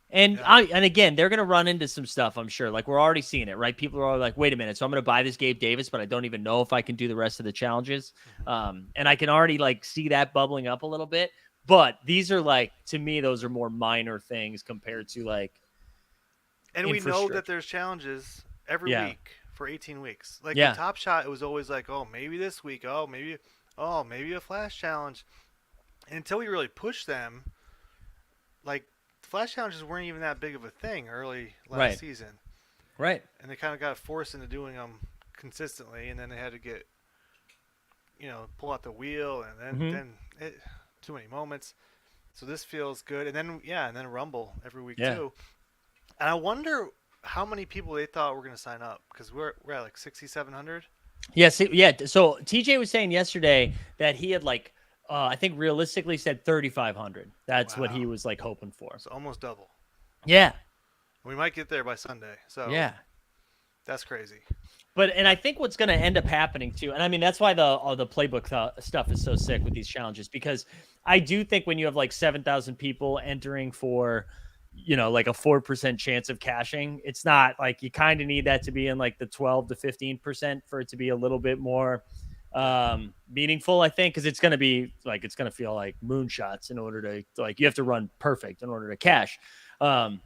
And Yeah. and again, they're gonna run into some stuff, I'm sure. Like we're already seeing it, right? People are all like, "Wait a minute, so I'm gonna buy this Gabe Davis, but I don't even know if I can do the rest of the challenges." And I can already like see that bubbling up a little bit. But these are like, to me, those are more minor things compared to like And we know that infrastructure. theres challenges every Yeah, week for 18 weeks. Like with yeah, Top Shot, it was always like, oh, maybe this week. Oh, maybe a flash challenge. And until we really pushed them, like flash challenges weren't even that big of a thing early last right, season, right. and they kind of got forced into doing them consistently, and then they had to get, pull out the wheel, and then Hmm. then it, too many moments. So this feels good, and then yeah, and then Rumble every week Yeah. too. And I wonder how many people they thought were going to sign up because we're at like 6,700. Yes, yeah. So TJ was saying yesterday that he had like, I think realistically said 3,500. That's what he Wow, was like hoping for. so almost double. Yeah, We might get there by Sunday. So yeah. that's crazy. But and I think what's going to end up happening too, and I mean that's why the playbook stuff is so sick with these challenges, because I do think when you have like 7,000 people entering for, like a 4% chance of cashing, it's not like you kind of need that to be in like the 12 to 15% for it to be a little bit more Yeah, meaningful. I think because it's going to feel like moonshots in order to like you have to run perfect in order to cash. Um,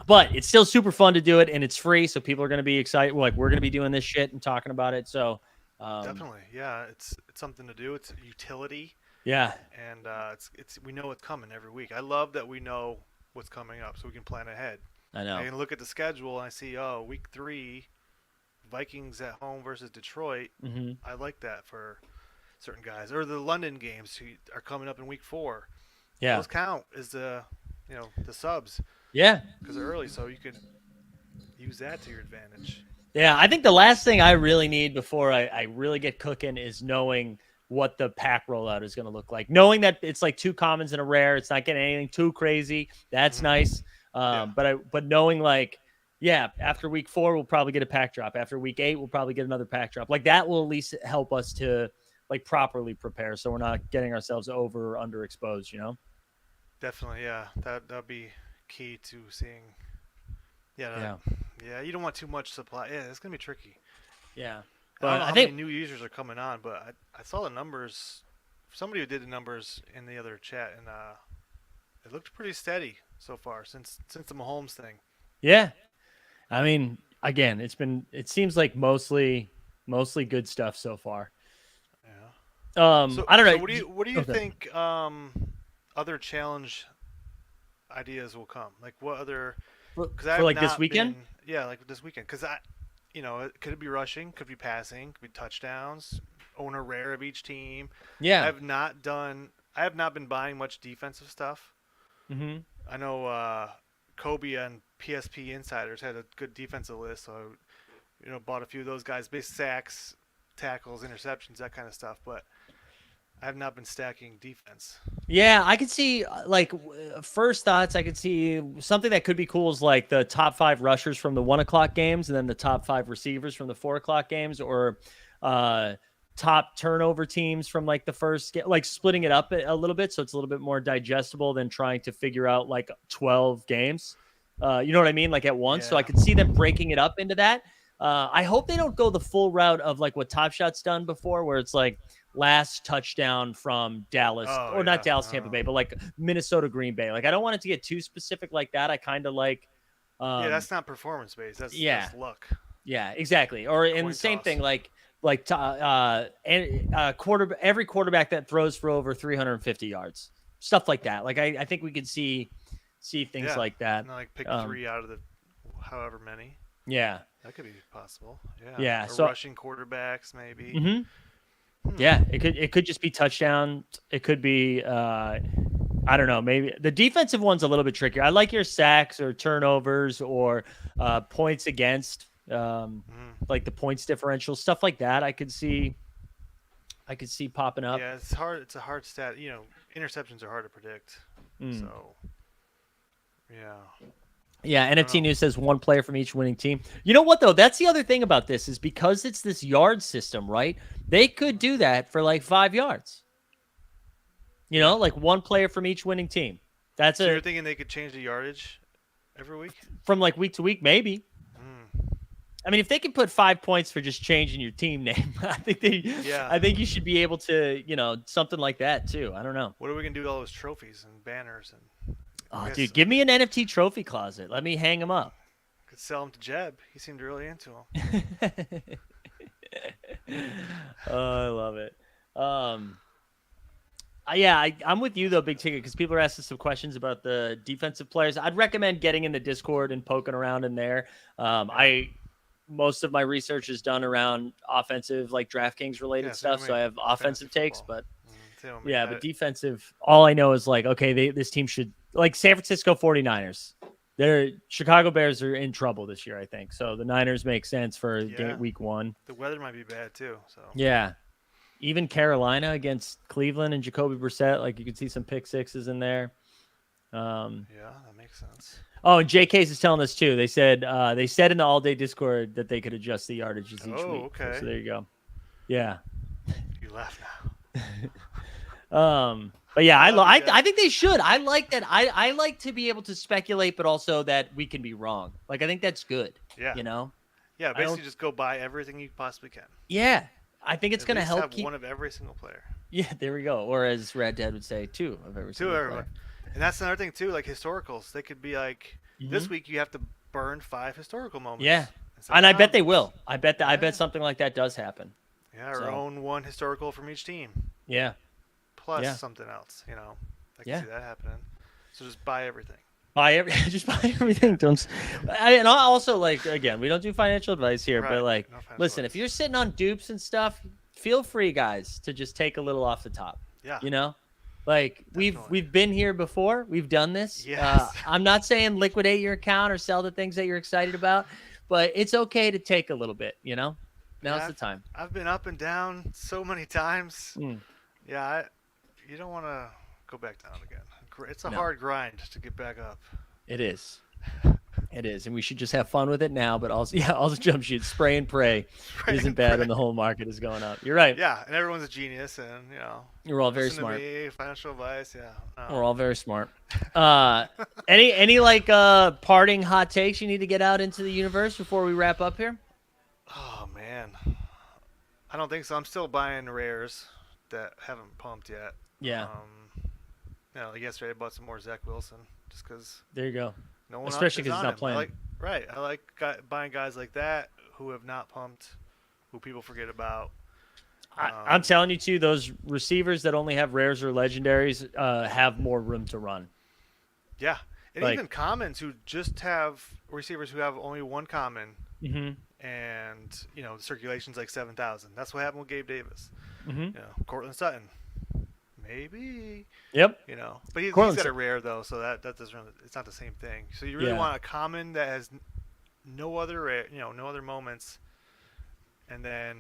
but it's still super fun to do it, and it's free, so people are going to be excited. Like we're going to be doing this shit and talking about it. So, definitely. Yeah, it's something to do. It's a utility, yeah, and it's we know what's coming every week. I love that we know what's coming up, so we can plan ahead. I I know. can look at the schedule and I see, oh, week 3, Vikings at home versus Detroit. Hmm. I like that for certain guys, or the London games who are coming up in week 4. Yeah, Those count as the subs yeah, because they're early, so you could use that to your advantage. yeah. I think the last thing I really need before I really get cooking is knowing what the pack rollout is going to look like. Knowing that it's like 2 commons and a rare, it's not getting anything too crazy. That's Hmm. nice. Yeah, But knowing like, yeah, after week 4 we'll probably get a pack drop. After week 8 we'll probably get another pack drop. Like that will at least help us to like properly prepare, so we're not getting ourselves over or underexposed. definitely. Yeah, that'd be key to seeing. Yeah, Yeah, yeah. You don't want too much supply. Yeah, it's gonna be tricky. yeah. I don't But know I how many think new users are coming on, but I saw the numbers. Somebody who did the numbers in the other chat, and it looked pretty steady so far since the Mahomes thing. yeah. I mean, again, it seems like mostly good stuff so far. Yeah. I don't So know. what do you Okay. think other challenge ideas will come? Like what other? Because For I've like this not weekend? been. Yeah, like this weekend. Because could it be rushing? Could be passing? Could be touchdowns? Owner rare of each team. Yeah. I've not done I have not been buying much defensive stuff. Hmm. I know Kobe and PSP Insiders had a good defensive list, so I bought a few of those guys, base sacks, tackles, interceptions, that kind of stuff. But I have not been stacking defense. Yeah, I could see first thoughts. I could see something that could be cool is like the top 5 rushers from the 1 o'clock games, and then the top 5 receivers from the 4 o'clock games, or uh, top turnover teams from like the first, like splitting it up a little bit so it's a little bit more digestible than trying to figure out like 12 games. You know what I mean? Like at once. So I Yeah. could see them breaking it up into that. I hope they don't go the full route of like what Top Shot's done before, where it's like last touchdown from Dallas, Oh or not yeah. Dallas, Tampa Bay, but like Minnesota, Green Bay. Like I don't want it to get too specific like that. I kind of like, Yeah, um, that's not performance based. yeah, That's luck. yeah, exactly. Or in the Coin same toss. thing, every quarterback that throws for over 350 yards, stuff like that. Like I think we could see things Yeah. like that. And then, like pick Um, 3 out of the however many. yeah, That could be possible. Yeah. yeah. Or So. rushing quarterbacks maybe. Mhm. Hmm. Yeah, it could just be touchdown. It could be I don't know, maybe the defensive one's a little bit trickier. I like your sacks or turnovers or points against, Hmm. like the points differential, stuff like that. I could see popping up. Yeah, it's hard. It's a hard stat. Interceptions are hard to predict. Mm. So, yeah. Yeah, I don't NFT know. News says one player from each winning team. You know what though? That's the other thing about this is because it's this yard system, right? They could do that for like 5 yards. Yeah. Like one player from each winning team. That's So you're a thinking they could change the yardage every week? from like week to week, maybe. Hmm. I mean, if they can put 5 points for just changing your team name, Yeah. I think you should be able to, something like that too. I don't know. What are we gonna do with all those trophies and banners and? I Oh, guess dude, give me an NFT trophy closet. Let me hang them up. could sell them to Jeb. He seemed really into them. Oh, I love it. Yeah, I'm with you though, Big Ticket, because people are asking some questions about the defensive players. I'd recommend getting in the Discord and poking around in there. I most of my research is done around offensive, like DraftKings related Yeah, same stuff. with So me. I have Fantasy offensive takes, football. but Same with me. yeah, but defensive, all I know is like, okay, this team should, like San Francisco 49ers. Their Chicago Bears are in trouble this year, I think. So the Niners make sense for Yeah. week 1. The weather might be bad too. So. Yeah. Even Carolina against Cleveland and Jacoby Brissett, like you could see some pick sixes in there. Yeah, that makes sense. Oh, and Jay Case is telling us too. They said in the all day Discord that they could adjust the yardages each Oh, week. okay. So there you go. Yeah. You laugh now. But yeah, That'll be good. I think they should. I like that. I like to be able to speculate, but also that we can be wrong. Like I think that's good. Yeah. Yeah, I basically don't- just go buy everything you possibly can. Yeah, I think it's At going to least help have keep. one of every single player. Yeah, there we go. Or as Red Dad would say, 2 of every To single everyone. player. And that's another thing too, like historicals. They could be like this Mhm. week you have to burn 5 historical moments. Yeah, instead of and I bet they combos. will. I bet I Yeah. bet something like that does happen. Yeah, or So. own one historical from each team. Yeah. Plus Yeah. something else, I can Yeah. see that happening. So just buy everything. Just buy everything. And I also like, again, we don't do financial advice here, Right, but like, no financial listen, if advice. you're sitting on dupes and stuff, feel free, guys, to just take a little off the top. Yeah. Like Definitely. we've been here before. We've done this. Yes. I'm not saying liquidate your account or sell the things that you're excited about, but it's okay to take a little bit. Now's Yeah, the time. I've been up and down so many times. Mm. Yeah, you don't want to go back down again. It's a No. hard grind to get back up. It is. It is, and we should just have fun with it now. But also, yeah, also jump shoot, spray and pray Spray isn't and bad pray. when the whole market is going up. You're right. Yeah, and everyone's a genius, and You're all very listen smart. to me, financial advice. Yeah, no. We're all very smart. Any like parting hot takes you need to get out into the universe before we wrap up here? Oh man, I don't think so. I'm still buying rares that haven't pumped yet. Yeah, Like yesterday I bought some more Zach Wilson just because there you go. no one Especially is 'cause he's on not him. playing. I like buying guys like that who have not pumped, who people forget about. I'm telling you too, those receivers that only have rares or legendaries have more room to run. Yeah, and Like- even commons who just have receivers who have only one common, Mm-hmm. and the circulation's like 7,000. That's what happened with Gabe Davis. Mm-hmm. Cortland Sutton, maybe. Yep. But he's Cortland got said, a rare though, so that doesn't really, it's not the same thing. So you really yeah. want a common that has no other no other moments, and then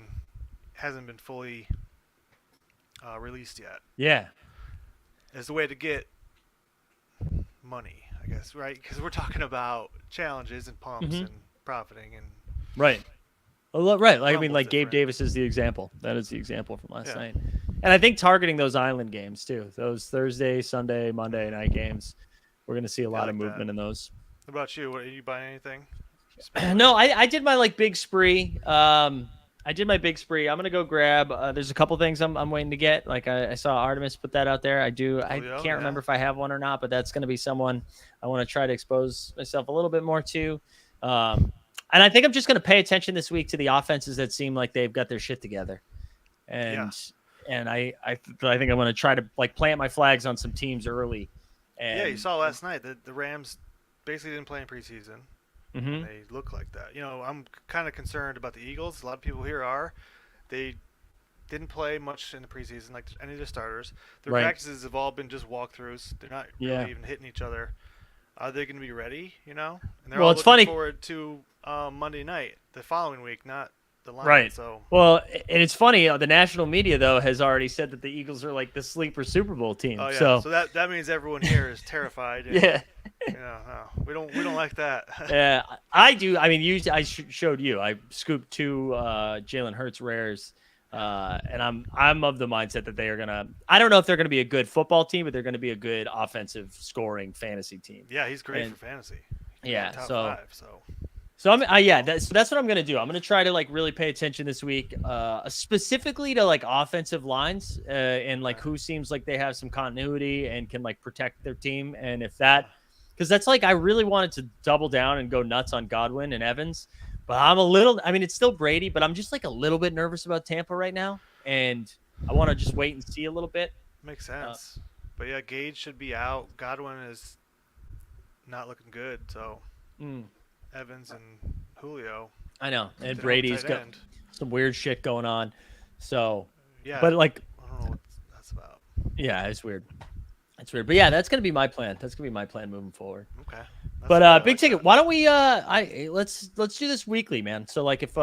hasn't been fully released yet. Yeah. As the way to get money, I guess, right? Because we're talking about challenges and pumps and profiting and Right. Well, right. Like, I mean, Rumble's like Gabe different. Davis is the example. That is the example from last Yeah. night. And I think targeting those island games too, those Thursday, Sunday, Monday night games, we're going to see a lot of like that. movement in those. What about you? What, are you buying anything? No, I did my like big spree. I did my big spree. I'm gonna go grab. There's a couple things I'm waiting to get. Like I saw Artemis put that out there. I Julio, can't remember if I have one or not, but that's gonna be someone I want to try to expose myself a little bit more to. And I think I'm just gonna pay attention this week to the offenses that seem like they've got their shit together. And I think I'm gonna try to like plant my flags on some teams early. And Yeah, you saw last night that the Rams basically didn't play in preseason. They look like that. I'm kind of concerned about the Eagles. A lot of people here are. They didn't play much in the preseason, like any of the starters. Their Right. practices have all been just walkthroughs. They're not Yeah. really even hitting each other. Are they going to be ready? And they're Well, all it's looking funny- forward to Monday night, the following week, not the line. Right. So Well, and it's funny. The national media though has already said that the Eagles are like the sleeper Super Bowl team. oh yeah, So, so that means everyone here is terrified. And, yeah, no, we don't like that. yeah, I do. I mean, I showed you. I scooped 2 Jalen Hurts rares, and I'm of the mindset that they are gonna. I don't know if they're gonna be a good football team, but they're gonna be a good offensive scoring fantasy team. Yeah, he's great And- for fantasy. Yeah, Top so 5, so. So that's what I'm gonna do. I'm gonna try to like really pay attention this week, specifically to like offensive lines and like who seems like they have some continuity and can like protect their team. And if that, because that's like I really wanted to double down and go nuts on Godwin and Evans, but I mean, it's still Brady, but I'm just like a little bit nervous about Tampa right now, and I want to just wait and see a little bit. Makes sense. But yeah, Gage should be out. Godwin is not looking good, so Evans and Julio. I know, and They're Brady's tight got end. some weird shit going on. So, Yeah, but like, I don't know what that's about. yeah, it's weird. It's weird, but yeah, that's gonna be my plan. That's gonna be my plan moving forward. Okay. That's But good. I big like ticket. that. Why don't we? Let's do this weekly, man. So like if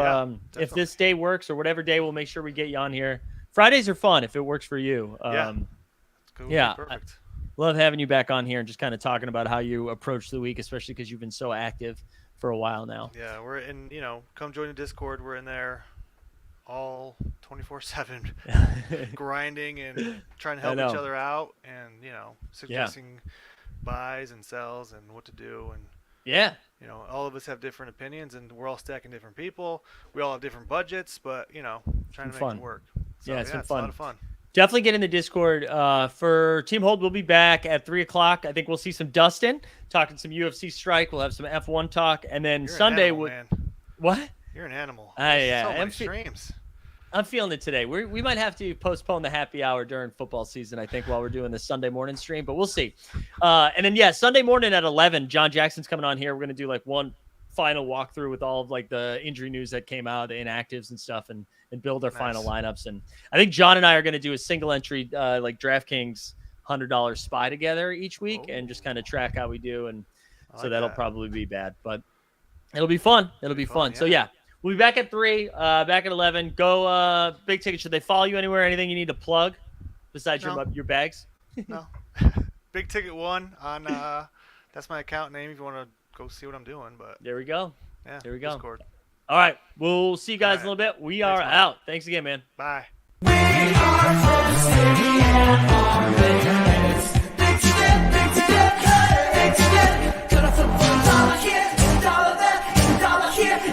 this day works or whatever day, we'll make sure we get you on here. Fridays are fun if it works for you. Yeah. It's good. yeah, Perfect. Love having you back on here and just kind of talking about how you approach the week, especially because you've been so active for a while now. Yeah, we're in. Come join the Discord. We're in there all 24/7, grinding and trying to help each other out, and suggesting buys and sells and what to do, and Yeah. all of us have different opinions, and we're all stacking different people. We all have different budgets, but trying to make fun. it work. So, Yeah, it's been a fun. lot of fun. Definitely get in the Discord. For Team Hold, we'll be back at 3:00. I think we'll see some Dustin talking some UFC strike. We'll have some F1 talk, and then You're an Sunday animal, would man. what? You're an animal. Yeah, So many I'm streams. I'm feeling it today. We might have to postpone the happy hour during football season, I think, while we're doing the Sunday morning stream, but we'll see. And then, Sunday morning at 11, John Jackson's coming on here. We're going to do like one final walkthrough with all of like the injury news that came out, the inactives and stuff, and build our final lineups. And I think John and I are going to do a single entry, like DraftKings $100 spy together each week and just kind of track how we do. And so that'll probably be bad, but it'll be fun. It'll be fun. So we'll be back at 3, back at 11. Go big ticket. Should they follow you anywhere? Anything you need to plug besides your bags? No. Big Ticket 1 on that's my account name if you want to go see what I'm doing. But There we go. yeah, There we go. Discord. All right. We'll see you guys in a All little bit. We are Thanks, Mike. out. Thanks again, man. Bye. We are from the city.